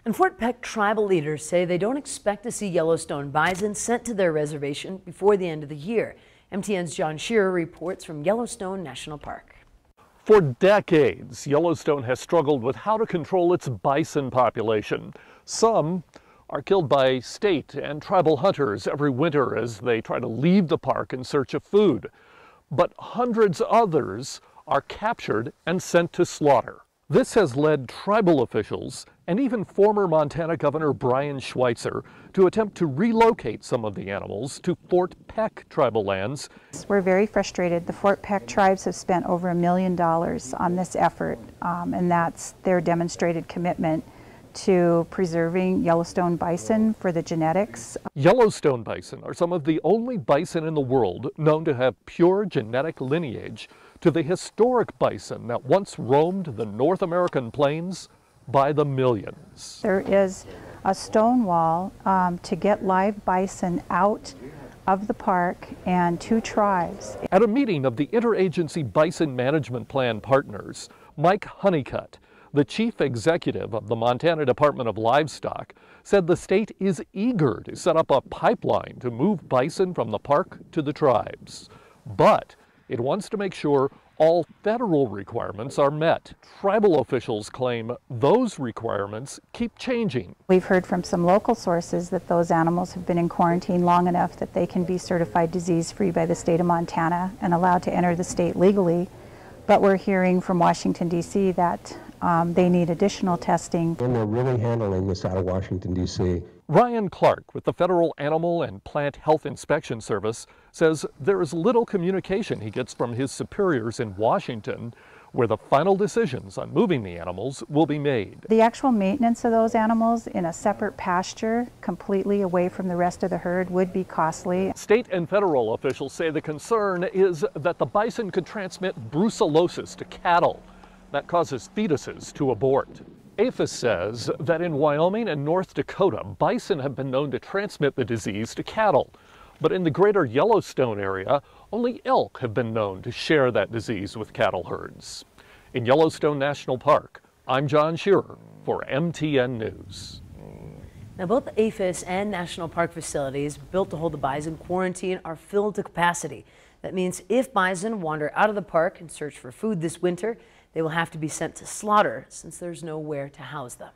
And Fort Peck tribal leaders say they don't expect to see Yellowstone bison sent to their reservation before the end of the year. MTN's John Shearer reports from Yellowstone National Park. For decades, Yellowstone has struggled with how to control its bison population. Some are killed by state and tribal hunters every winter as they try to leave the park in search of food. But hundreds others are captured and sent to slaughter. This has led tribal officials and even former Montana Governor Brian Schweitzer to attempt to relocate some of the animals to Fort Peck tribal lands. We're very frustrated. The Fort Peck tribes have spent over $1 million on this effort, and that's their demonstrated commitment to preserving Yellowstone bison for the genetics. Yellowstone bison are some of the only bison in the world known to have pure genetic lineage to the historic bison that once roamed the North American plains by the millions. There is a stone wall to get live bison out of the park and to tribes. At a meeting of the Interagency Bison Management Plan partners, Mike Honeycutt, the chief executive of the Montana Department of Livestock, said the state is eager to set up a pipeline to move bison from the park to the tribes. But it wants to make sure all federal requirements are met. Tribal officials claim those requirements keep changing. We've heard from some local sources that those animals have been in quarantine long enough that they can be certified disease-free by the state of Montana and allowed to enter the state legally. But we're hearing from Washington, D.C. that they need additional testing. And they're really handling this out of Washington, D.C. Ryan Clark with the Federal Animal and Plant Health Inspection Service says there is little communication he gets from his superiors in Washington, where the final decisions on moving the animals will be made. The actual maintenance of those animals in a separate pasture, completely away from the rest of the herd, would be costly. State and federal officials say the concern is that the bison could transmit brucellosis to cattle. That causes fetuses to abort. APHIS says that in Wyoming and North Dakota, bison have been known to transmit the disease to cattle. But in the greater Yellowstone area, only elk have been known to share that disease with cattle herds. In Yellowstone National Park, I'm John Shearer for MTN News. Now, both APHIS and National Park facilities built to hold the bison quarantine are filled to capacity. That means if bison wander out of the park and search for food this winter, they will have to be sent to slaughter since there's nowhere to house them.